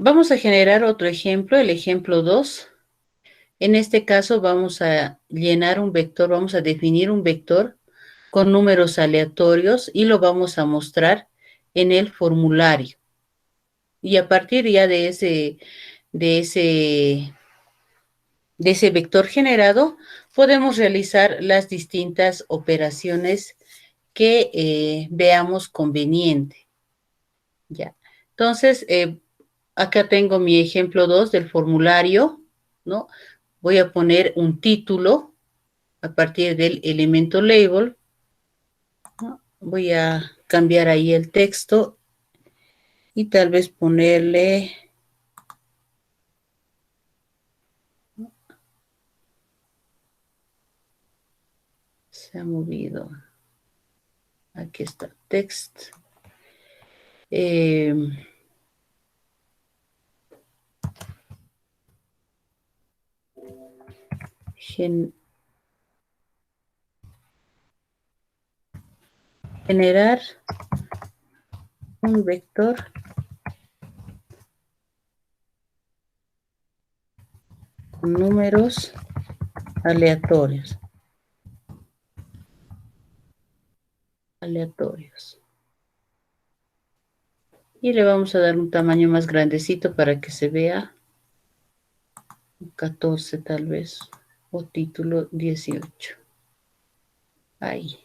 Vamos a generar otro ejemplo, el ejemplo 2. En este caso vamos a llenar un vector, vamos a definir un vector con números aleatorios y lo vamos a mostrar en el formulario. Y a partir ya de ese, de ese vector generado, podemos realizar las distintas operaciones que veamos conveniente. Ya. Entonces, acá tengo mi ejemplo 2 del formulario, ¿no? Voy a poner un título a partir del elemento label, ¿no? Voy a cambiar ahí el texto y tal vez ponerle, se ha movido, aquí está, text. Eh, gen, generar un vector con números aleatorios. Y le vamos a dar un tamaño más grandecito para que se vea, 14 tal vez, o título 18. Ahí.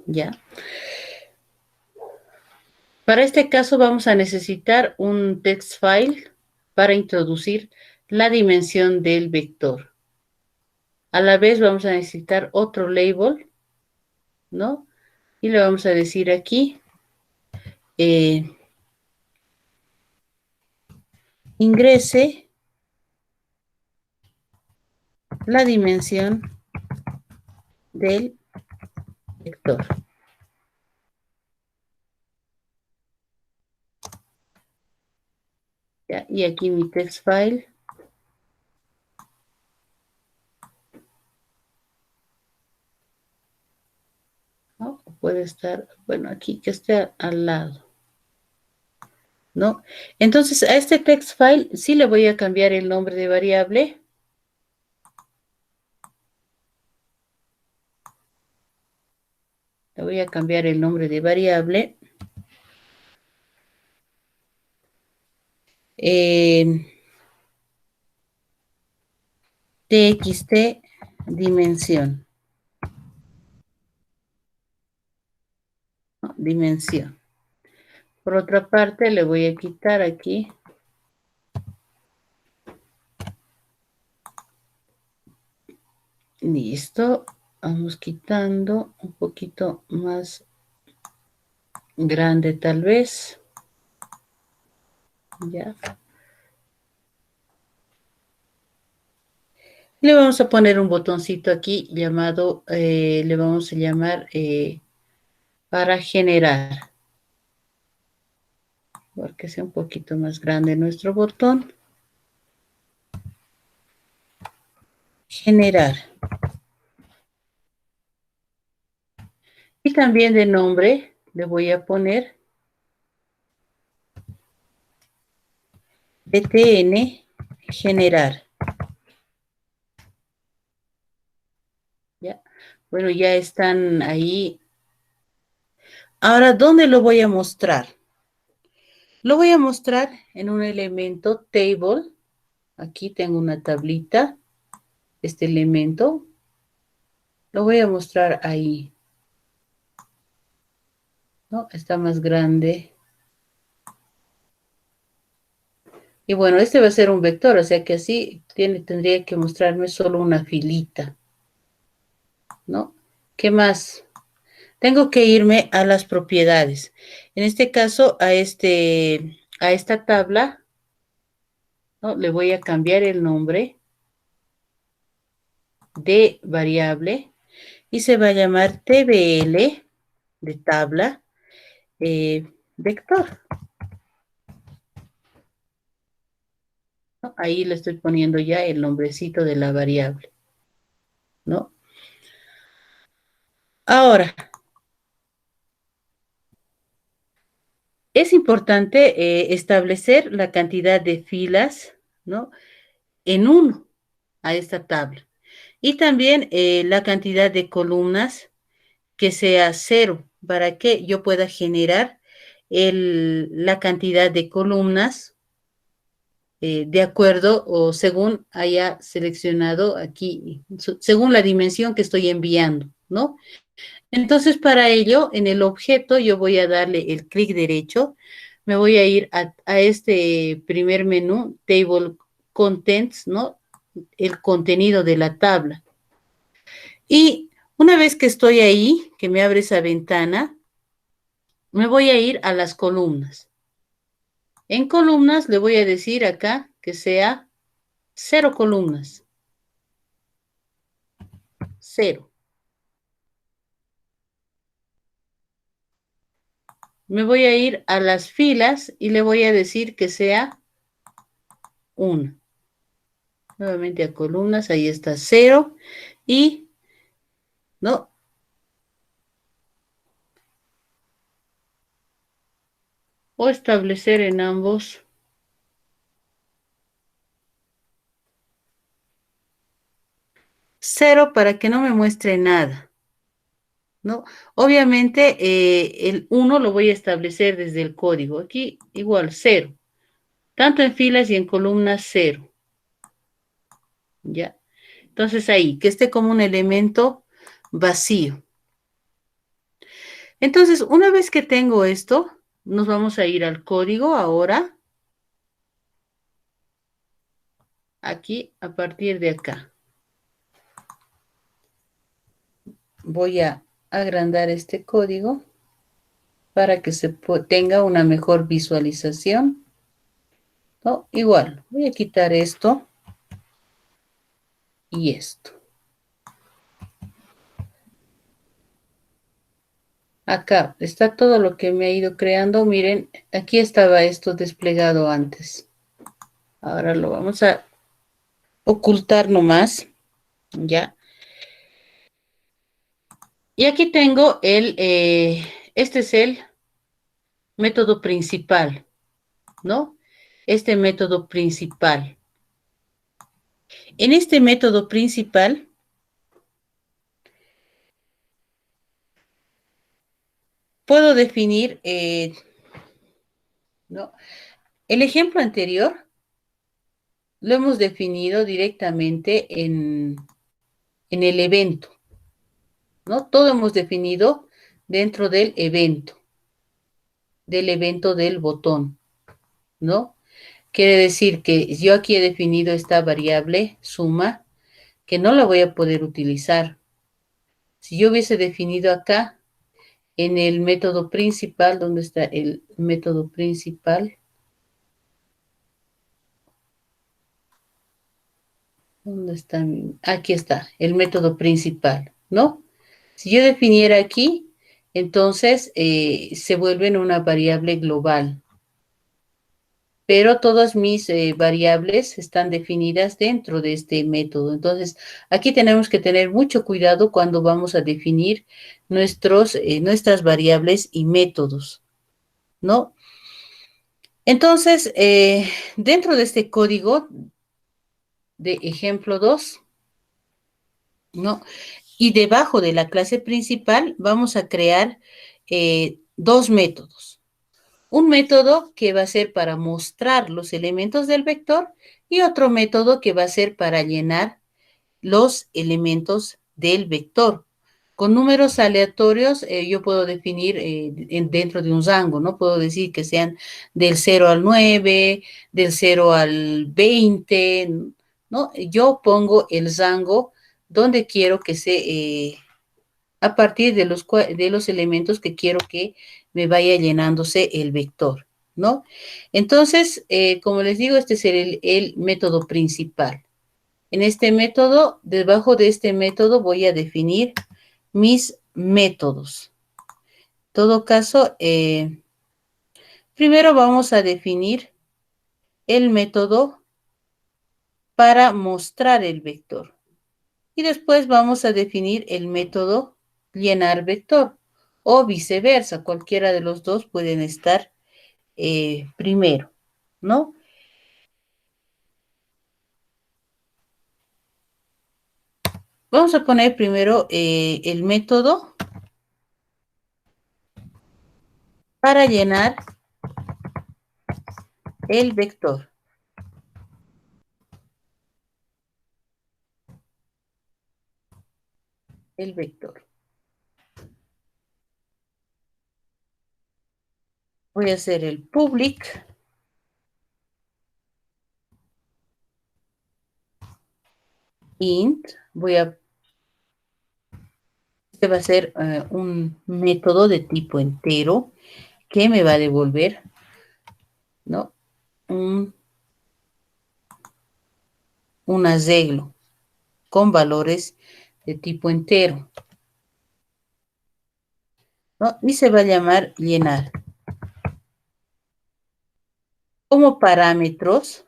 Ya. Para este caso vamos a necesitar un text file para introducir la dimensión del vector. A la vez vamos a necesitar otro label, ¿no? Y le vamos a decir aquí, ingrese la dimensión del vector. ¿Ya? Y aquí mi text file. ¿No? Puede estar, bueno, aquí que esté al lado, ¿no? Entonces, a este text file sí le voy a cambiar el nombre de variable. Le voy a cambiar el nombre de variable. TXT dimensión. ¿No? Dimensión. Por otra parte, le voy a quitar aquí. Listo. Vamos quitando un poquito más grande tal vez. Ya. Le vamos a poner un botoncito aquí llamado, le vamos a llamar para generar. Porque sea un poquito más grande nuestro botón. Generar. Y también de nombre le voy a poner btn generar. Ya. Bueno, ya están ahí. Ahora, ¿dónde lo voy a mostrar? Lo voy a mostrar en un elemento table. Aquí tengo una tablita. Este elemento. Lo voy a mostrar ahí. ¿No? Está más grande. Y bueno, este va a ser un vector, o sea que así tendría que mostrarme solo una filita, ¿no? ¿Qué más? Tengo que irme a las propiedades. En este caso, a esta tabla, ¿no? Le voy a cambiar el nombre de variable y se va a llamar tbl de tabla vector, ¿no? Ahí le estoy poniendo ya el nombrecito de la variable, ¿no? Ahora, es importante establecer la cantidad de filas, ¿no? En uno a esta tabla. Y también la cantidad de columnas que sea cero para que yo pueda generar la cantidad de columnas de acuerdo o según haya seleccionado aquí, según la dimensión que estoy enviando, ¿no? Entonces, para ello, en el objeto yo voy a darle el clic derecho, me voy a ir a este primer menú, Table Contents, ¿no? El contenido de la tabla. Y una vez que estoy ahí, que me abre esa ventana, me voy a ir a las columnas. En columnas le voy a decir acá que sea 0 columnas. 0. Me voy a ir a las filas y le voy a decir que sea 1. Nuevamente a columnas, ahí está 0. Y, ¿no? O establecer en ambos 0 para que no me muestre nada, ¿no? Obviamente el 1 lo voy a establecer desde el código. Aquí igual 0. Tanto en filas y en columnas 0. ¿Ya? Entonces ahí, que esté como un elemento vacío. Entonces, una vez que tengo esto, nos vamos a ir al código ahora. Aquí, a partir de acá. Voy a agrandar este código para que se tenga una mejor visualización. ¿No? Igual, voy a quitar esto y esto. Acá está todo lo que me ha ido creando. Miren, aquí estaba esto desplegado antes. Ahora lo vamos a ocultar nomás. Ya. Y aquí tengo este es el método principal, ¿no? Este método principal. En este método principal, puedo definir, ¿no? El ejemplo anterior lo hemos definido directamente en el evento, ¿no? Todo hemos definido dentro del evento del botón, ¿no? Quiere decir que yo aquí he definido esta variable suma que no la voy a poder utilizar. Si yo hubiese definido acá en el método principal, ¿dónde está el método principal? ¿Dónde está? Aquí está, el método principal, ¿no? Si yo definiera aquí, entonces se vuelve una variable global, pero todas mis variables están definidas dentro de este método. Entonces, aquí tenemos que tener mucho cuidado cuando vamos a definir nuestras variables y métodos, ¿no? Entonces, dentro de este código de ejemplo 2, ¿no? Y debajo de la clase principal vamos a crear dos métodos. Un método que va a ser para mostrar los elementos del vector y otro método que va a ser para llenar los elementos del vector. Con números aleatorios yo puedo definir dentro de un rango, ¿no? Puedo decir que sean del 0 al 9, del 0 al 20, ¿no? Yo pongo el rango donde quiero que a partir de los elementos que quiero que me vaya llenándose el vector, ¿no? Entonces, como les digo, este es el método principal. En este método, debajo de este método voy a definir mis métodos. En todo caso, primero vamos a definir el método para mostrar el vector. Y después vamos a definir el método llenar vector, o viceversa, cualquiera de los dos pueden estar primero, ¿no? Vamos a poner primero el método para llenar el vector. El vector. Voy a hacer el public int. Este va a ser un método de tipo entero que me va a devolver, ¿no? Un arreglo con valores de tipo entero, ¿no? Y se va a llamar llenar. Como parámetros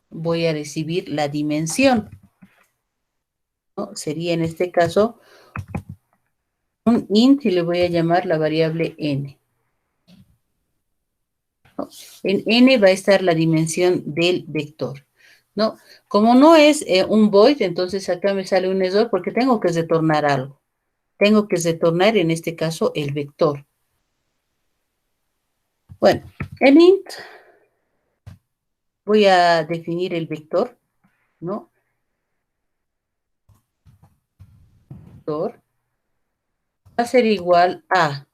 voy a recibir la dimensión, ¿no? Sería en este caso un int y le voy a llamar la variable n, ¿no? En n va a estar la dimensión del vector, ¿no? Como no es un void, entonces acá me sale un error porque tengo que retornar algo. Tengo que retornar en este caso el vector. Bueno, en int voy a definir el vector, ¿no? Vector va a ser igual a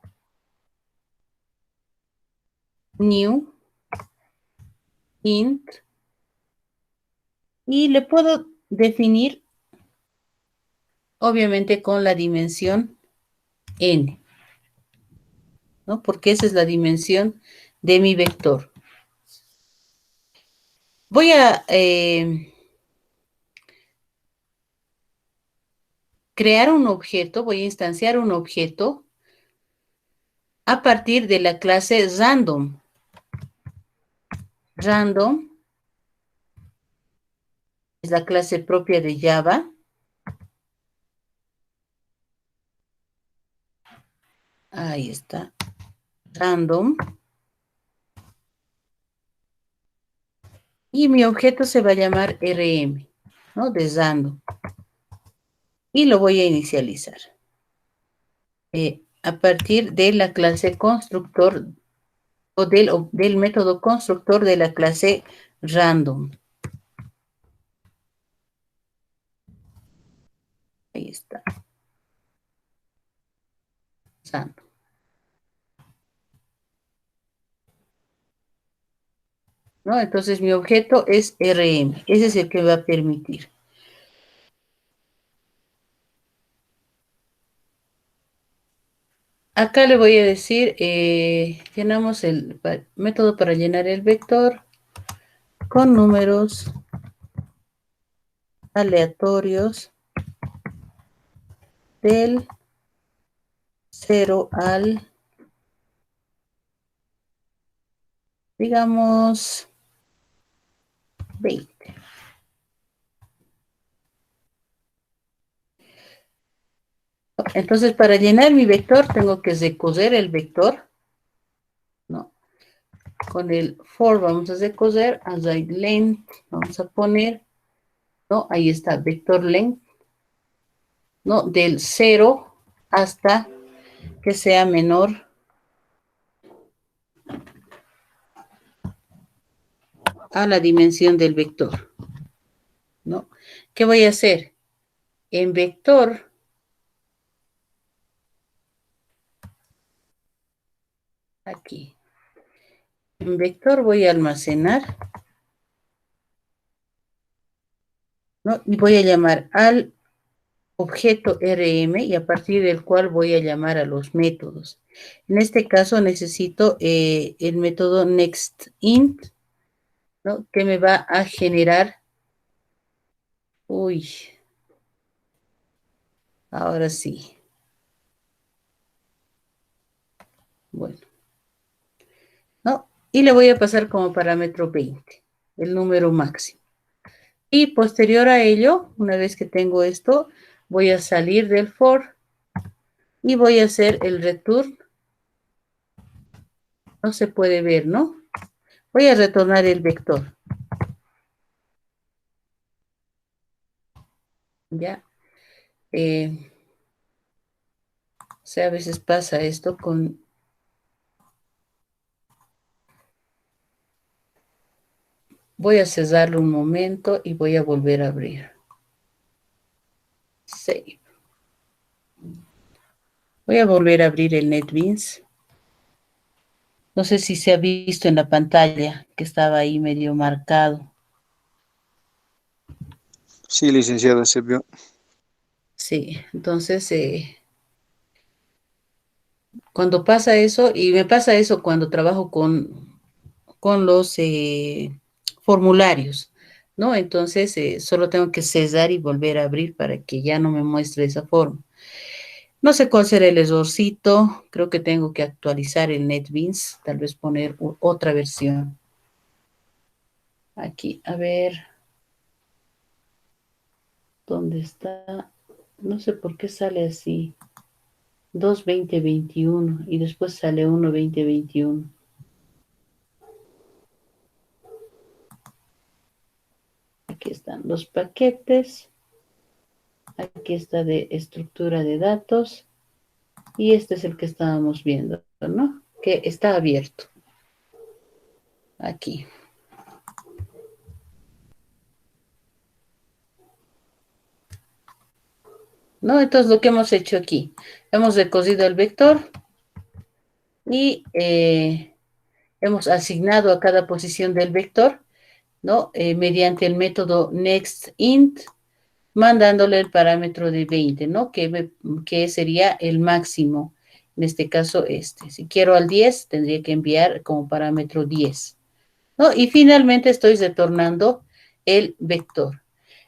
new int y le puedo definir obviamente con la dimensión n, ¿no? Porque esa es la dimensión de mi vector. Voy a crear un objeto, voy a instanciar un objeto a partir de la clase random. Random es la clase propia de Java. Ahí está. Random. Y mi objeto se va a llamar RM, ¿no? De random. Y lo voy a inicializar. A partir de la clase constructor o del método constructor de la clase random. Ahí está. Random. ¿No? Entonces mi objeto es RM. Ese es el que va a permitir. Acá le voy a decir, llenamos el método para llenar el vector con números aleatorios del 0 al, digamos, 20. Entonces, para llenar mi vector, tengo que recoger el vector, ¿no? Con el for vamos a recoger, array length, vamos a poner, ¿no? Ahí está, vector length, ¿no? Del 0 hasta que sea menor a la dimensión del vector, ¿no? ¿Qué voy a hacer? En vector, aquí, en vector voy a almacenar, ¿no? Y voy a llamar al objeto RM y a partir del cual voy a llamar a los métodos. En este caso necesito el método nextInt, ¿no? Que me va a generar, uy, ahora sí, bueno, ¿no? Y le voy a pasar como parámetro 20, el número máximo. Y posterior a ello, una vez que tengo esto, voy a salir del for y voy a hacer el return. No se puede ver, ¿no? Voy a retornar el vector. Ya. O sea, a veces pasa esto con... Voy a cerrarlo un momento y voy a volver a abrir. Save. Voy a volver a abrir el NetBeans. No sé si se ha visto en la pantalla que estaba ahí medio marcado. Sí, licenciada, se vio. Sí, entonces cuando pasa eso, y me pasa eso cuando trabajo con los formularios, ¿no? Entonces solo tengo que cesar y volver a abrir para que ya no me muestre de esa forma. No sé cuál será el errorcito, creo que tengo que actualizar el NetBeans, tal vez poner otra versión. Aquí, a ver, ¿dónde está? No sé por qué sale así. 2.20.21 y después sale 1.20.21. Aquí están los paquetes. Aquí está de estructura de datos. Y este es el que estábamos viendo, ¿no? Que está abierto. Aquí. ¿No? Entonces lo que hemos hecho aquí. Hemos recosido el vector y hemos asignado a cada posición del vector, ¿no? Mediante el método nextInt, mandándole el parámetro de 20, ¿no? Que sería el máximo. En este caso, este. Si quiero al 10, tendría que enviar como parámetro 10, ¿no? Y finalmente estoy retornando el vector.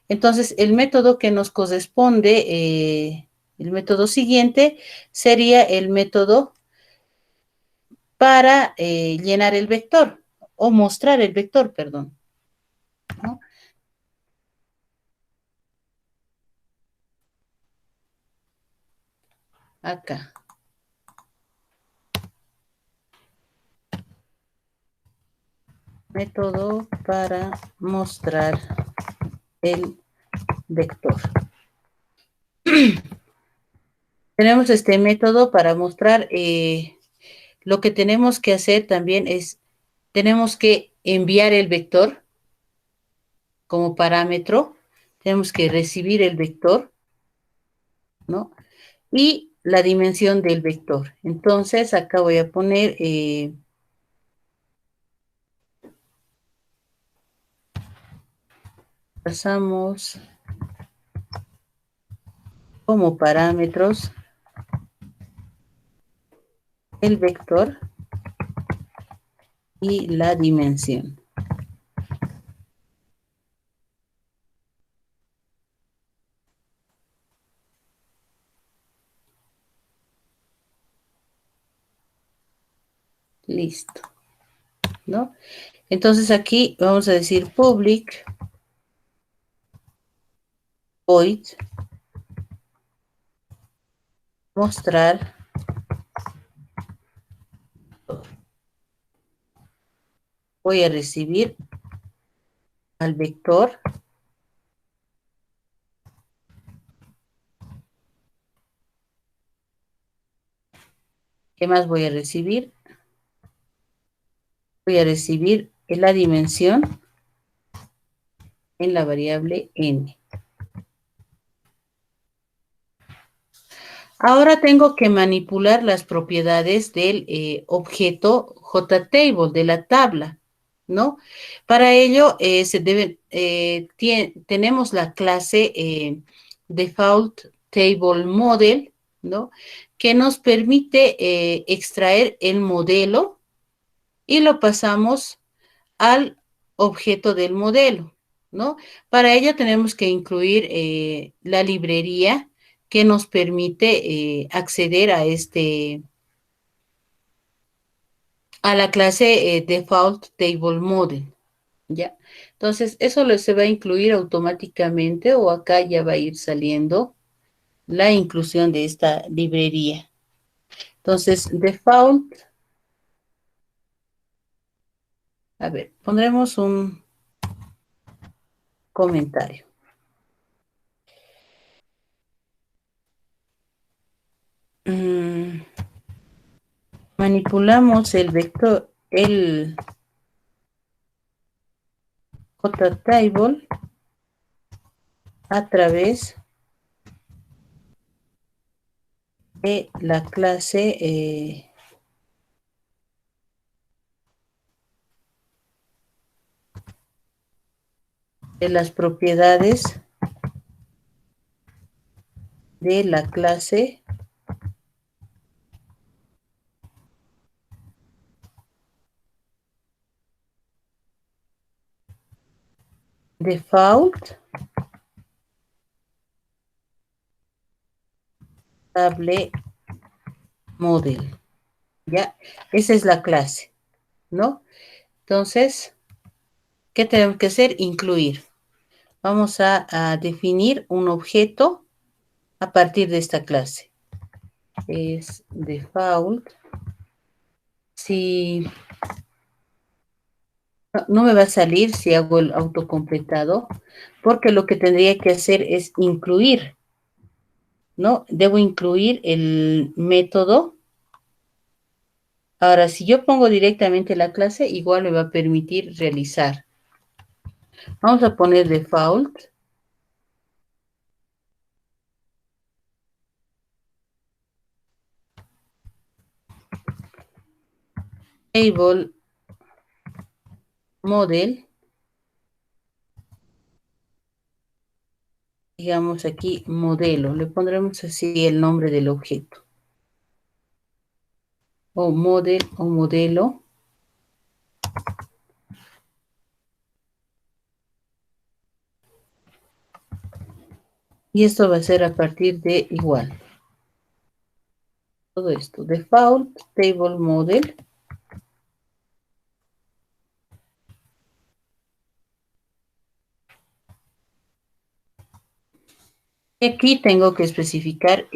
Entonces, el método que nos corresponde, el método siguiente, sería el método para llenar el vector o mostrar el vector, perdón, ¿no? Acá. Método para mostrar el vector. Tenemos este método para mostrar, lo que tenemos que hacer también es, tenemos que enviar el vector como parámetro, tenemos que recibir el vector, ¿no? Y la dimensión del vector. Entonces, acá voy a poner, pasamos como parámetros el vector y la dimensión. Listo, ¿no? Entonces aquí vamos a decir public void mostrar. Voy a recibir al vector. ¿Qué más voy a recibir? Voy a recibir la dimensión en la variable n. Ahora tengo que manipular las propiedades del objeto JTable, de la tabla, ¿no? Para ello tenemos la clase default table model, ¿no? Que nos permite extraer el modelo y lo pasamos al objeto del modelo, ¿no? Para ello tenemos que incluir la librería que nos permite acceder a la clase default table model, ¿ya? Entonces, eso se va a incluir automáticamente o acá ya va a ir saliendo la inclusión de esta librería. Entonces, default, a ver, pondremos un comentario. Manipulamos el vector, el JTable a través de la clase de las propiedades de la clase default table model. Ya, esa es la clase, ¿no? Entonces, ¿qué tenemos que hacer? Incluir. Vamos a definir un objeto a partir de esta clase. Es default. Si no me va a salir si hago el autocompletado, porque lo que tendría que hacer es incluir, ¿no? Debo incluir el método. Ahora, si yo pongo directamente la clase, igual me va a permitir realizar. Vamos a poner default. Table model. Digamos aquí modelo. Le pondremos así el nombre del objeto. O model o modelo. Y esto va a ser a partir de igual. Todo esto. Default table model. Y aquí tengo que especificar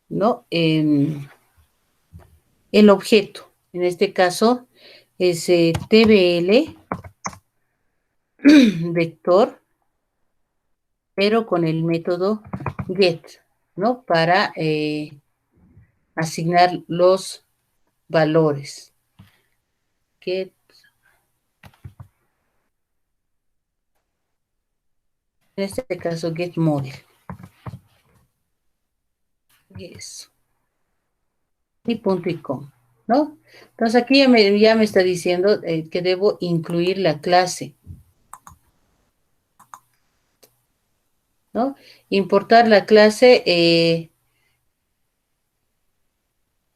¿no? El objeto. En este caso es tbl vector, pero con el método get, ¿no? Para asignar los valores. Get. En este caso, get model. Eso. Y punto y com, ¿no? Entonces aquí ya me está diciendo que debo incluir la clase, ¿no? Importar la clase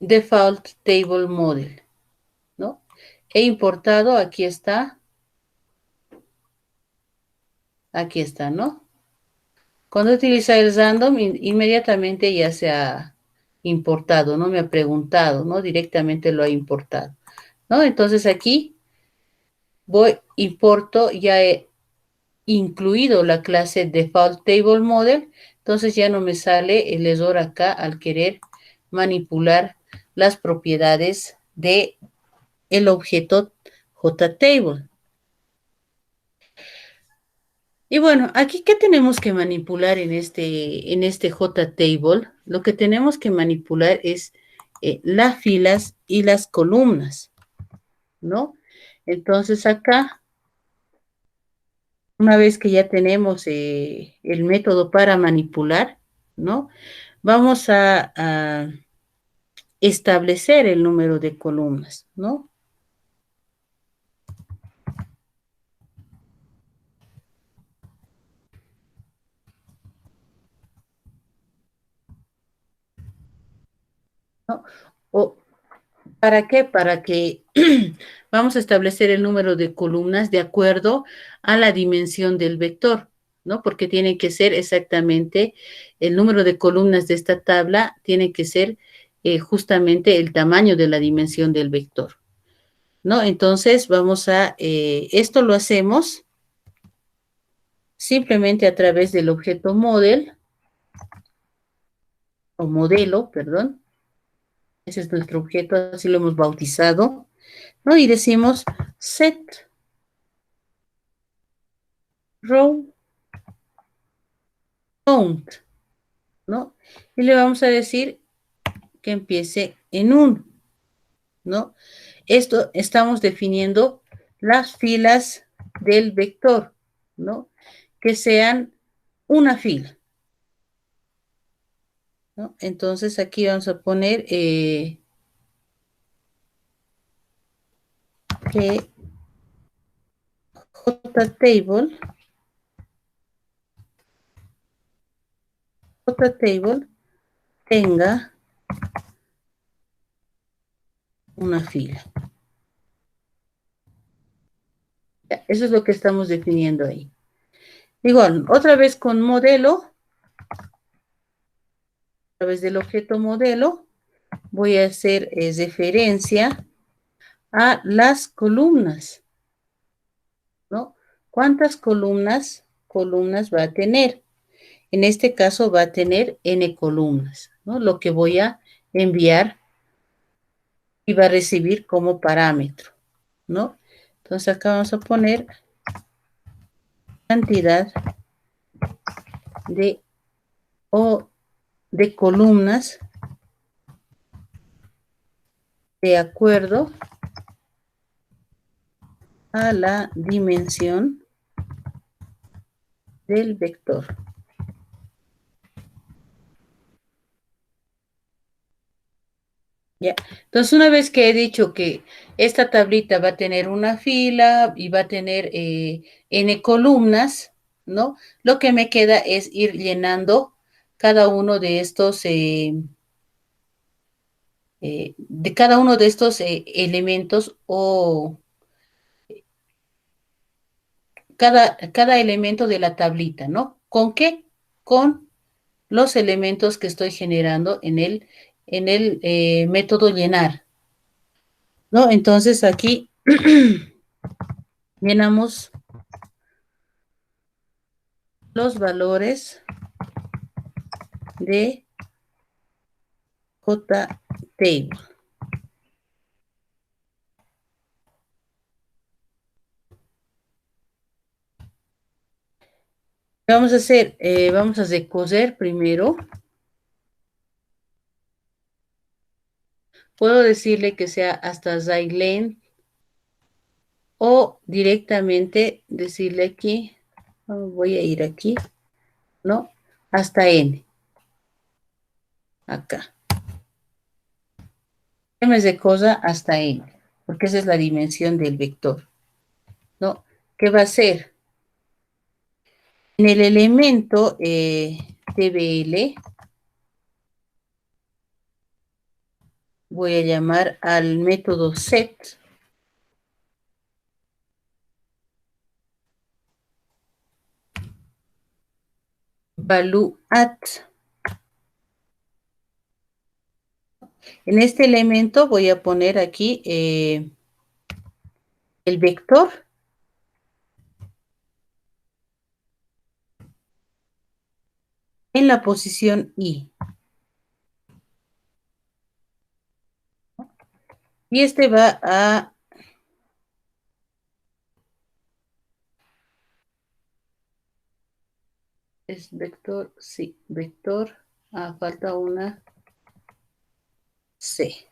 default table model, ¿no? He importado, aquí está, ¿no? Cuando utiliza el random, inmediatamente ya se ha importado, no me ha preguntado, ¿no? Directamente lo ha importado, ¿no? Entonces aquí importo, ya he incluido la clase default table model, entonces ya no me sale el error acá al querer manipular las propiedades de el objeto JTable. Y bueno, aquí, ¿qué tenemos que manipular en este JTable? Lo que tenemos que manipular es las filas y las columnas, ¿no? Entonces acá, una vez que ya tenemos el método para manipular, ¿no? Vamos a establecer el número de columnas, ¿no? ¿No? O, ¿para qué? Para que vamos a establecer el número de columnas de acuerdo a la dimensión del vector, ¿no? Porque tiene que ser exactamente el número de columnas de esta tabla, tiene que ser justamente el tamaño de la dimensión del vector, ¿no? Entonces vamos esto lo hacemos simplemente a través del objeto model, o modelo, perdón. Ese es nuestro objeto, así lo hemos bautizado, ¿no? Y decimos set row count, ¿no? Y le vamos a decir que empiece en 1, ¿no? Esto estamos definiendo las filas del vector, ¿no? Que sean una fila, ¿no? Entonces aquí vamos a poner que JTable tenga una fila. Eso es lo que estamos definiendo ahí. Igual, otra vez con modelo, a través del objeto modelo, voy a hacer referencia a las columnas, ¿no? ¿Cuántas columnas va a tener? En este caso va a tener n columnas, ¿no? Lo que voy a enviar y va a recibir como parámetro, ¿no? Entonces acá vamos a poner cantidad de, de columnas de acuerdo a la dimensión del vector. ¿Ya? Entonces, una vez que he dicho que esta tablita va a tener una fila y va a tener n columnas, ¿no? Lo que me queda es ir llenando cada uno de estos, elementos o cada elemento de la tablita, ¿no? ¿Con qué? Con los elementos que estoy generando en el método llenar, ¿no? Entonces aquí llenamos los valores de JTable. Vamos a hacer, vamos a recoger primero. Puedo decirle que sea hasta Zailen o directamente decirle aquí, voy a ir aquí, ¿no? Hasta N, acá. M es de cosa hasta N, porque esa es la dimensión del vector, ¿no? ¿Qué va a ser? En el elemento TBL voy a llamar al método set value at. En este elemento voy a poner aquí el vector en la posición I. Y este va a es vector, sí, vector, falta una C,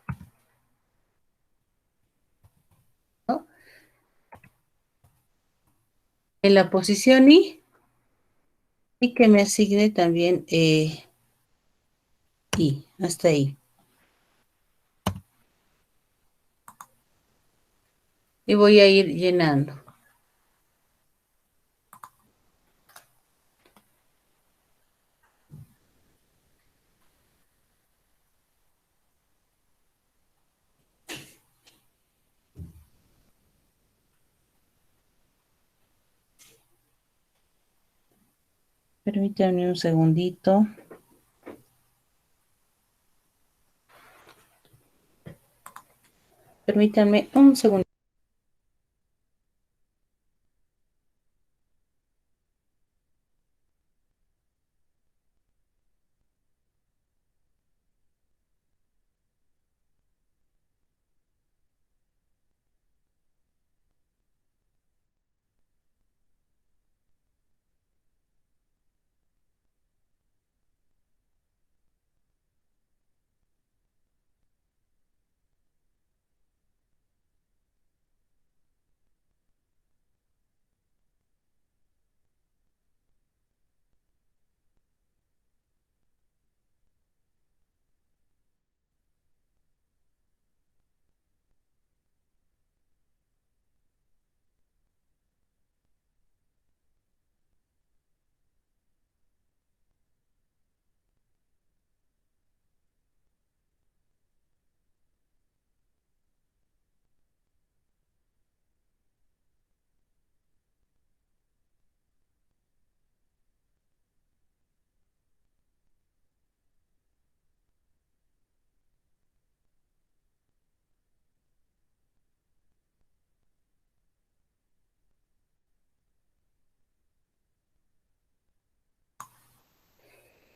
¿no? En la posición I y que me asigne también I, hasta ahí. Y voy a ir llenando. Permítanme un segundito. Permítanme un segundo.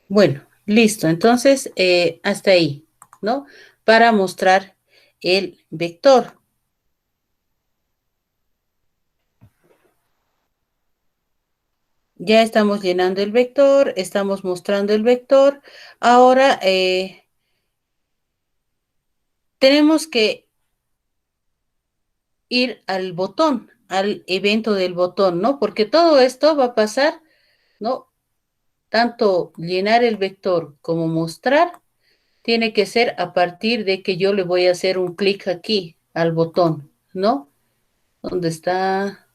Bueno, listo. Entonces, hasta ahí, ¿no? Para mostrar el vector. Ya estamos llenando el vector, estamos mostrando el vector. Ahora tenemos que ir al botón, al evento del botón, ¿no? Porque todo esto va a pasar, ¿no? Tanto llenar el vector como mostrar, tiene que ser a partir de que yo le voy a hacer un clic aquí al botón, ¿no? ¿Dónde está?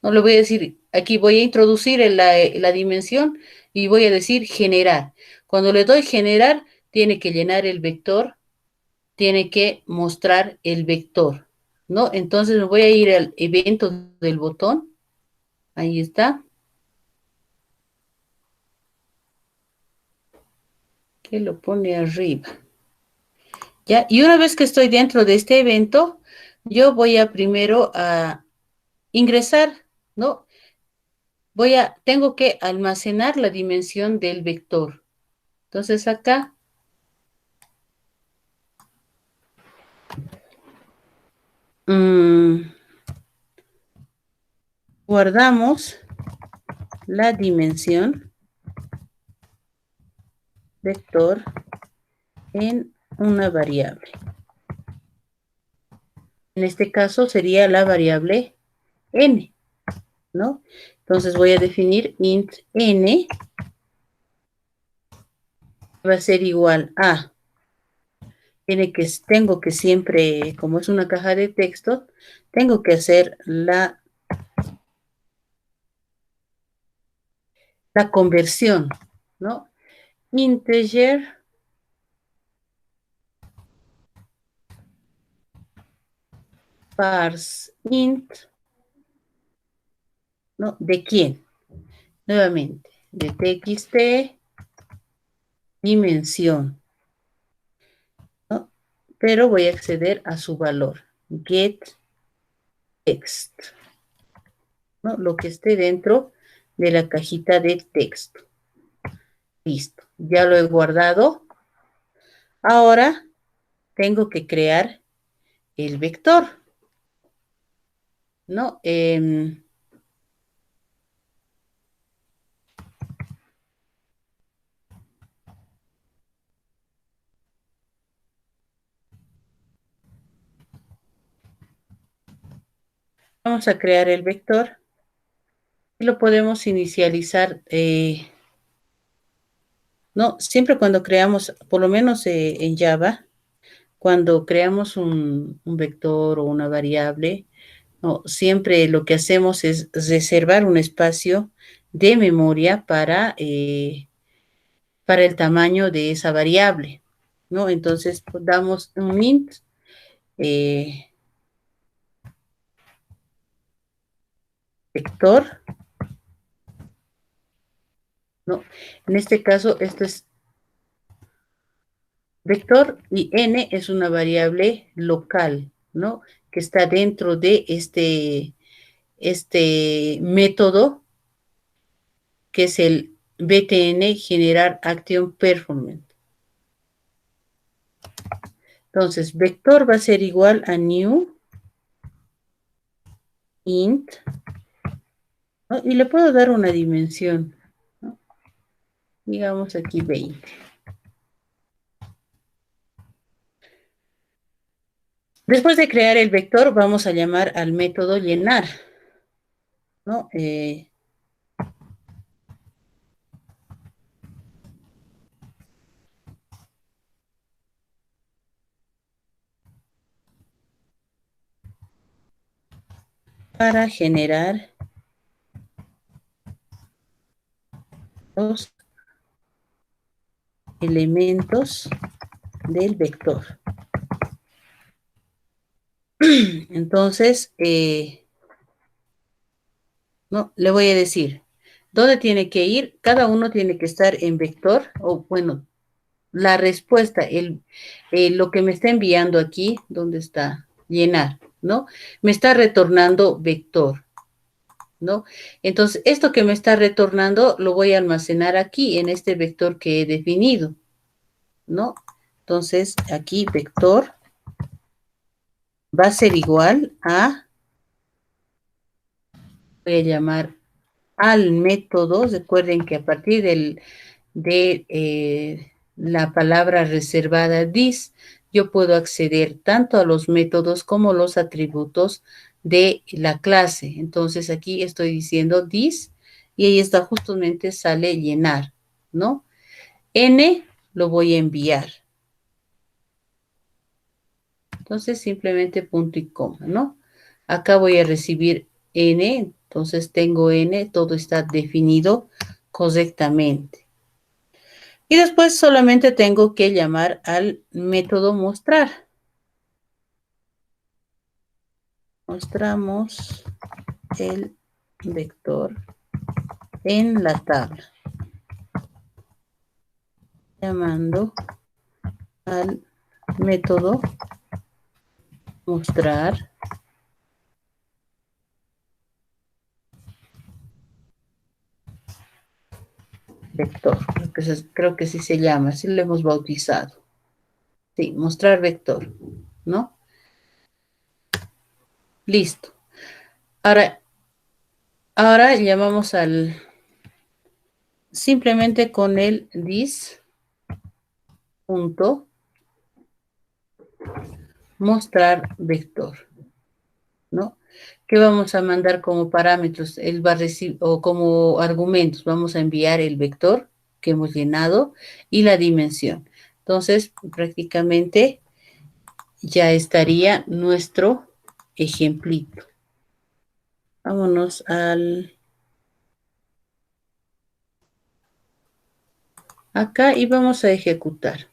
No le voy a decir, aquí voy a introducir la dimensión y voy a decir generar. Cuando le doy generar, tiene que llenar el vector, tiene que mostrar el vector, ¿no? Entonces me voy a ir al evento del botón, ahí está, que lo pone arriba. ¿Ya? Y una vez que estoy dentro de este evento, yo voy a primero a ingresar, ¿no? Tengo que almacenar la dimensión del vector. Entonces acá mmm, guardamos la dimensión vector en una variable. En este caso sería la variable n, ¿no? Entonces voy a definir int n va a ser igual a, tengo que siempre, como es una caja de texto, tengo que hacer la conversión, ¿no? Integer parse int, ¿no? ¿De quién? Nuevamente, de txt dimensión, ¿no? Pero voy a acceder a su valor, get text, ¿no? Lo que esté dentro de la cajita de texto. Listo, ya lo he guardado. Ahora tengo que crear el vector, ¿no? Vamos a crear el vector y lo podemos inicializar, ¿no? Siempre cuando creamos, por lo menos en Java, cuando creamos un vector o una variable, ¿no? Siempre lo que hacemos es reservar un espacio de memoria para el tamaño de esa variable, ¿no? Entonces pues, damos un int vector, ¿no? En este caso, esto es vector y n es una variable local, ¿no? Que está dentro de este método que es el btn generar action performance. Entonces, vector va a ser igual a new int, ¿no? Y le puedo dar una dimensión, ¿no? Digamos aquí 20. Después de crear el vector, vamos a llamar al método llenar, ¿no? Para generar los elementos del vector. Entonces, no, le voy a decir, ¿dónde tiene que ir? Cada uno tiene que estar en vector, o bueno, la respuesta, lo que me está enviando aquí, ¿dónde está? Llenar, ¿no? Me está retornando vector, ¿no? Entonces, esto que me está retornando lo voy a almacenar aquí en este vector que he definido, ¿no? Entonces, aquí vector va a ser igual a, voy a llamar al método. Recuerden que a partir de la palabra reservada this, yo puedo acceder tanto a los métodos como los atributos de la clase. Entonces aquí estoy diciendo this y ahí está justamente sale llenar, ¿no? N lo voy a enviar. Entonces simplemente punto y coma, ¿no? Acá voy a recibir N, entonces tengo N, todo está definido correctamente. Y después solamente tengo que llamar al método mostrar. Mostramos el vector en la tabla. Llamando al método mostrar vector. Creo que sí se llama, así lo hemos bautizado. Sí, mostrar vector, ¿no? Listo. Ahora llamamos al, simplemente con el this punto mostrar vector, ¿no? ¿Qué vamos a mandar como parámetros? Él va a recibir, o como argumentos, vamos a enviar el vector que hemos llenado y la dimensión. Entonces, prácticamente ya estaría nuestro ejemplito. Vámonos al acá y vamos a ejecutar.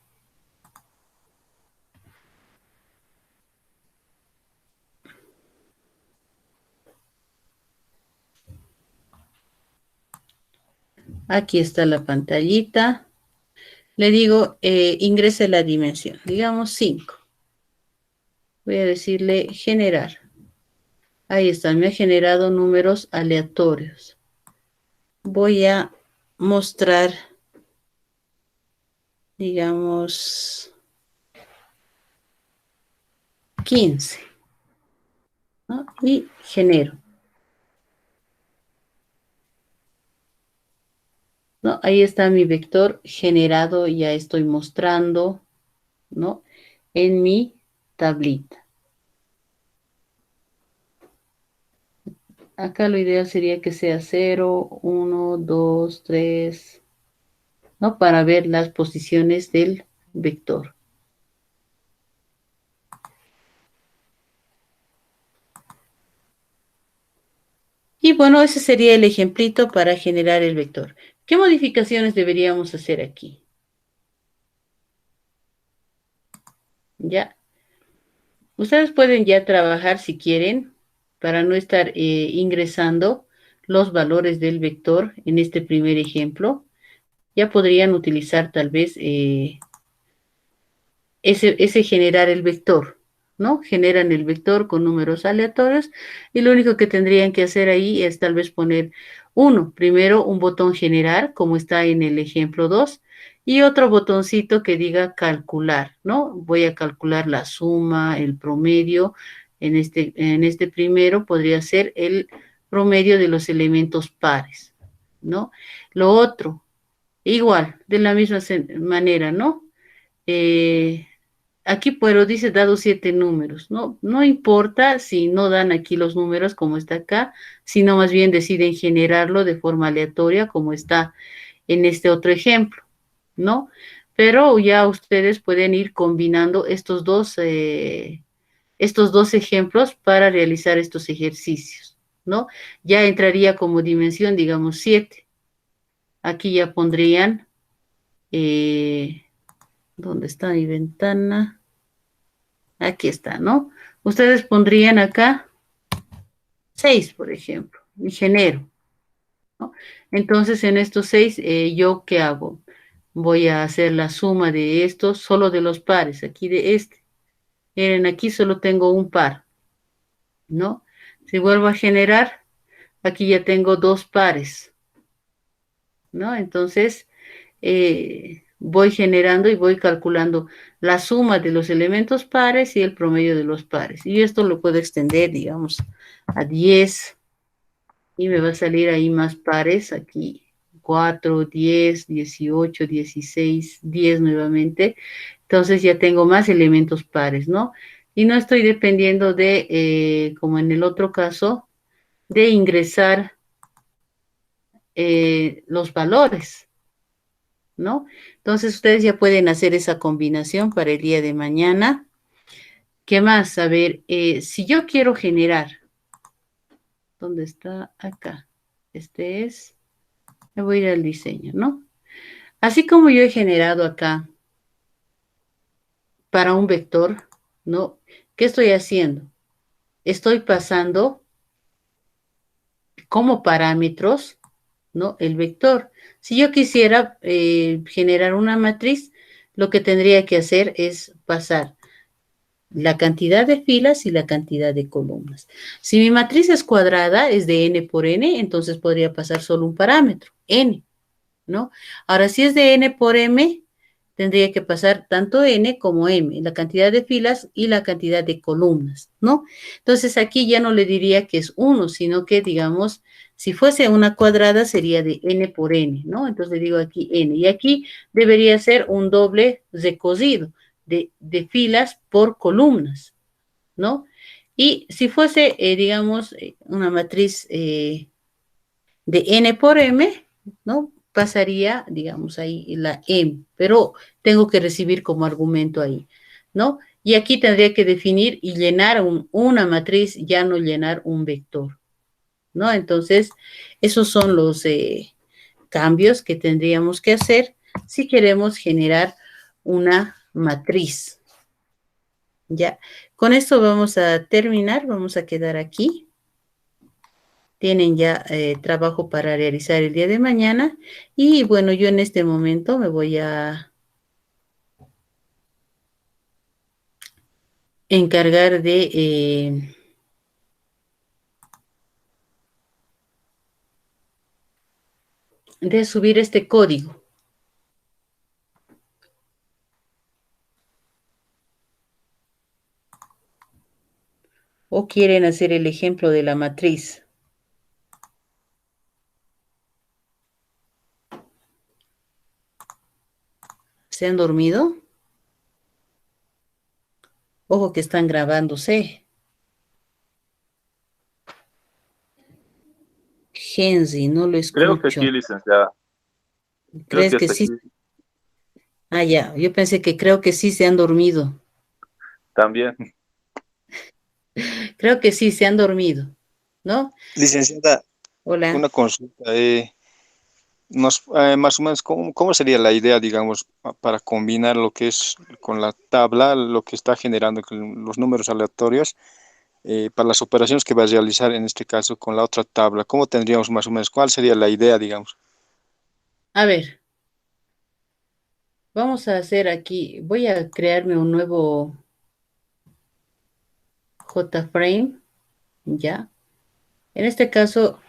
Aquí está la pantallita. Le digo, ingrese la dimensión, digamos 5. Voy a decirle generar. Ahí está, me ha generado números aleatorios. Voy a mostrar, digamos, 15, ¿no? Y genero, ¿no? Ahí está mi vector generado, ya estoy mostrando, ¿no? En mi tablita. Acá lo ideal sería que sea 0, 1, 2, 3, ¿no? Para ver las posiciones del vector. Y bueno, ese sería el ejemplito para generar el vector. ¿Qué modificaciones deberíamos hacer aquí? Ya, ustedes pueden ya trabajar si quieren para no estar ingresando los valores del vector en este primer ejemplo. Ya podrían utilizar tal vez ese generar el vector, ¿no? Generan el vector con números aleatorios y lo único que tendrían que hacer ahí es tal vez poner primero un botón generar, como está en el ejemplo 2, y otro botoncito que diga calcular, ¿no? Voy a calcular la suma, el promedio. En este primero podría ser el promedio de los elementos pares, ¿no? Lo otro, igual, de la misma manera, ¿no? Eh, Aquí, pero dice dado 7 números, ¿no? No importa si no dan aquí los números como está acá, sino más bien deciden generarlo de forma aleatoria como está en este otro ejemplo, ¿no? Pero ya ustedes pueden ir combinando estos dos ejemplos para realizar estos ejercicios, ¿no? Ya entraría como dimensión, digamos, 7. Aquí ya pondrían, eh, ¿dónde está mi ventana? Aquí está, ¿no? Ustedes pondrían acá 6, por ejemplo, y genero, ¿no? Entonces, en estos 6, ¿yo qué hago? Voy a hacer la suma de estos, solo de los pares, aquí de este. Miren, aquí solo tengo un par, ¿no? Si vuelvo a generar, Aquí ya tengo dos pares, ¿no? Entonces, voy generando y voy calculando la suma de los elementos pares y el promedio de los pares. Y esto lo puedo extender, digamos, a 10 y me va a salir ahí más pares, aquí 4, 10, 18, 16, 10 nuevamente. Entonces ya tengo más elementos pares, ¿no? Y no estoy dependiendo de, como en el otro caso, de ingresar los valores, ¿no? Entonces ustedes ya pueden hacer esa combinación para el día de mañana. ¿Qué más? A ver, si yo quiero generar, ¿dónde está? Acá. Este es, me voy a ir al diseño, ¿no? Así como yo he generado acá para un vector, ¿no? ¿Qué estoy haciendo? Estoy pasando como parámetros, ¿no? El vector. Si yo quisiera generar una matriz, lo que tendría que hacer es pasar la cantidad de filas y la cantidad de columnas. Si mi matriz es cuadrada, es de n por n, entonces podría pasar solo un parámetro, n, ¿no? Ahora, si es de n por m, tendría que pasar tanto n como m, la cantidad de filas y la cantidad de columnas, ¿no? Entonces aquí ya no le diría que es 1, sino que digamos, si fuese una cuadrada sería de n por n, ¿no? Entonces le digo aquí n. Y aquí debería ser un doble recocido de filas por columnas, ¿no? Y si fuese, digamos, una matriz de n por m, ¿no? Pasaría, digamos, ahí la m, pero tengo que recibir como argumento ahí, ¿no? Y aquí tendría que definir y llenar una matriz, ya no llenar un vector, ¿no? Entonces, esos son los cambios que tendríamos que hacer si queremos generar una matriz. Ya, con esto vamos a terminar, vamos a quedar aquí. Tienen ya trabajo para realizar el día de mañana. Y bueno, yo en este momento me voy a encargar de subir este código. ¿O quieren hacer el ejemplo de la matriz? ¿Se han dormido? Ojo que están grabándose. Genzi, no lo Creo que escucho. sí, licenciada. Creo ¿Crees que que hasta sí? aquí Ah, ya, yo pensé que creo que sí se han dormido. también. Creo que sí se han dormido, ¿no? Licenciada, Hola. una consulta. Más o menos, ¿cómo sería la idea, digamos, para combinar lo que es con la tabla, lo que está generando con los números aleatorios, para las operaciones que va a realizar en este caso con la otra tabla? ¿Cómo tendríamos más o menos? ¿Cuál sería la idea, digamos? A ver, vamos a hacer aquí, voy a crearme un nuevo JFrame, ¿ya? En este caso,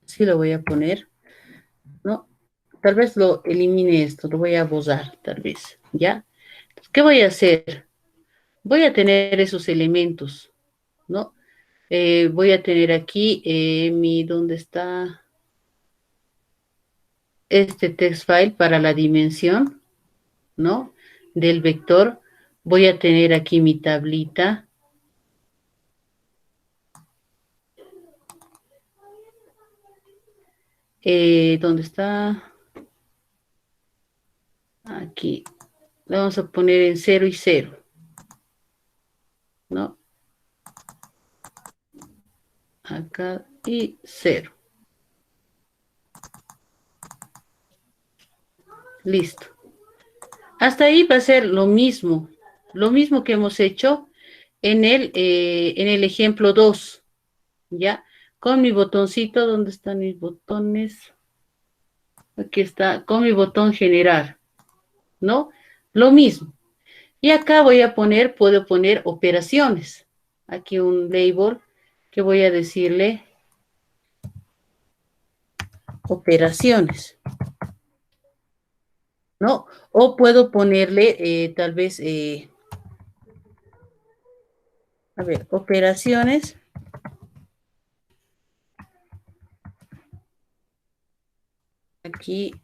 sí lo voy a poner, ¿no? Tal vez lo elimine esto, lo voy a borrar, tal vez, ¿ya? ¿Qué voy a hacer? Voy a tener esos elementos, ¿no? Voy a tener aquí ¿dónde está este text file para la dimensión, ¿no? Del vector. Voy a tener aquí mi tablita. ¿Dónde está? Aquí. Le vamos a poner en 0 y 0, ¿no? Acá y 0. Listo. Hasta ahí va a ser lo mismo que hemos hecho en el ejemplo 2, ¿ya? Con mi botoncito, ¿dónde están mis botones? Aquí está, con mi botón generar, ¿no? Lo mismo. Y acá voy a poner, puedo poner operaciones. Aquí un label que voy a decirle operaciones, ¿no? O puedo ponerle tal vez, a ver, operaciones. Aquí,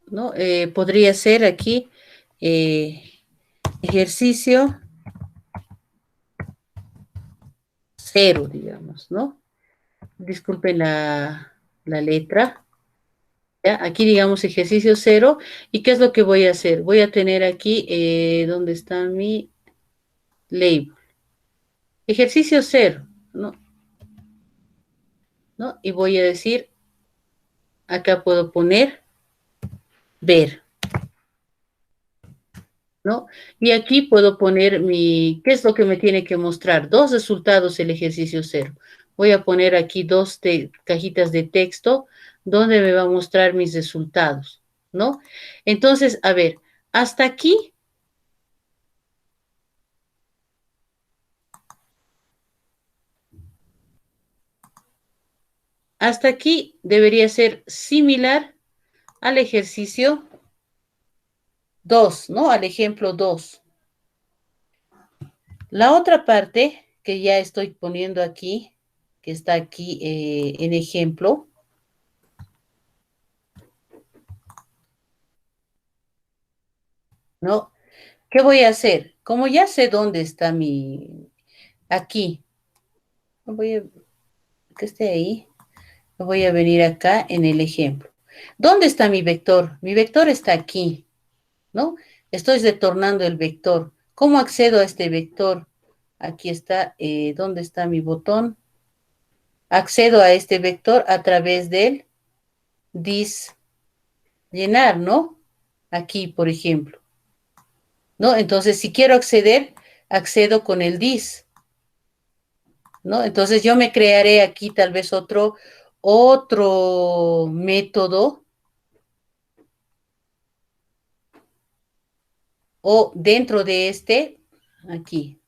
¿no? Podría ser aquí ejercicio 0, digamos, ¿no? Disculpen la letra. ¿Ya? Aquí digamos ejercicio 0. ¿Y qué es lo que voy a hacer? Voy a tener aquí, ¿dónde está mi label? Ejercicio 0, ¿no? ¿No? Y voy a decir, acá puedo poner ver, ¿no? Y aquí puedo poner ¿qué es lo que me tiene que mostrar? Dos resultados el ejercicio 0. Voy a poner aquí dos cajitas de texto donde me va a mostrar mis resultados, ¿no? Entonces, a ver, hasta aquí, debería ser similar al ejercicio 2, ¿no? Al ejemplo 2. La otra parte que ya estoy poniendo aquí, que está aquí en ejemplo, ¿no? ¿Qué voy a hacer? Como ya sé dónde está aquí, voy a, que esté ahí, voy a venir acá en el ejemplo. ¿Dónde está mi vector? Mi vector está aquí, ¿no? Estoy retornando el vector. ¿Cómo accedo a este vector? Aquí está, ¿dónde está mi botón? Accedo a este vector a través del dis llenar, ¿no? Aquí, por ejemplo, ¿no? Entonces, si quiero acceder, accedo con el dis, ¿no? Entonces, yo me crearé aquí tal vez otro método o dentro de este, aquí,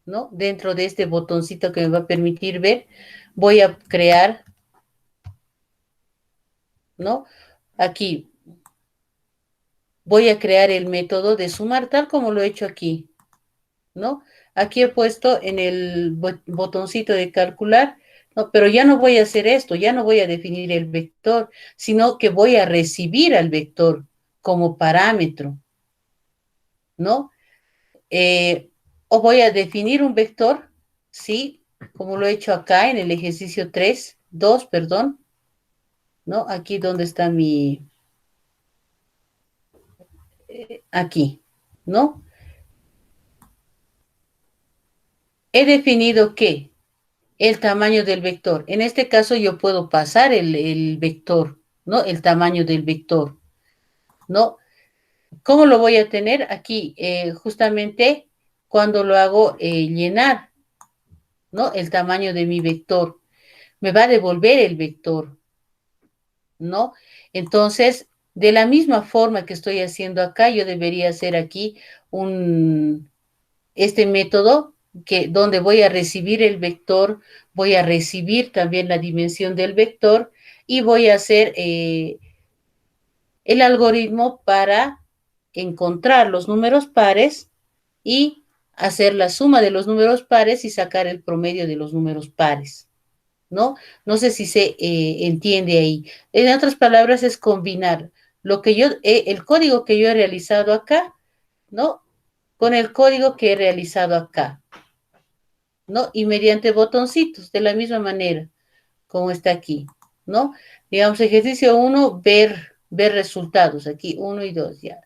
¿no? Dentro de este botoncito que me va a permitir ver, voy a crear, ¿no? Aquí, voy a crear el método de sumar tal como lo he hecho aquí, ¿no? Aquí he puesto en el botoncito de calcular, ¿no? Pero ya no voy a hacer esto, ya no voy a definir el vector, sino que voy a recibir al vector como parámetro, ¿no? O voy a definir un vector, ¿sí? Como lo he hecho acá en el ejercicio 2, perdón, ¿no? Aquí donde está aquí, ¿no? He definido que el tamaño del vector. En este caso yo puedo pasar el vector, ¿no? El tamaño del vector, ¿no? ¿Cómo lo voy a tener? Aquí, justamente cuando lo hago llenar, ¿no? El tamaño de mi vector. Me va a devolver el vector, ¿no? Entonces, de la misma forma que estoy haciendo acá, yo debería hacer aquí este método donde voy a recibir el vector, voy a recibir también la dimensión del vector y voy a hacer el algoritmo para encontrar los números pares y hacer la suma de los números pares y sacar el promedio de los números pares, ¿no? No sé si se entiende ahí. En otras palabras, es combinar el código que yo he realizado acá, ¿no? Con el código que he realizado acá, ¿no? Y mediante botoncitos, de la misma manera, como está aquí, ¿no? Digamos, ejercicio 1, ver resultados, aquí 1 y 2, ya,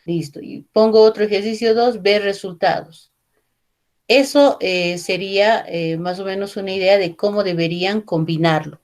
listo. Y pongo otro ejercicio 2, ver resultados. Eso sería más o menos una idea de cómo deberían combinarlo.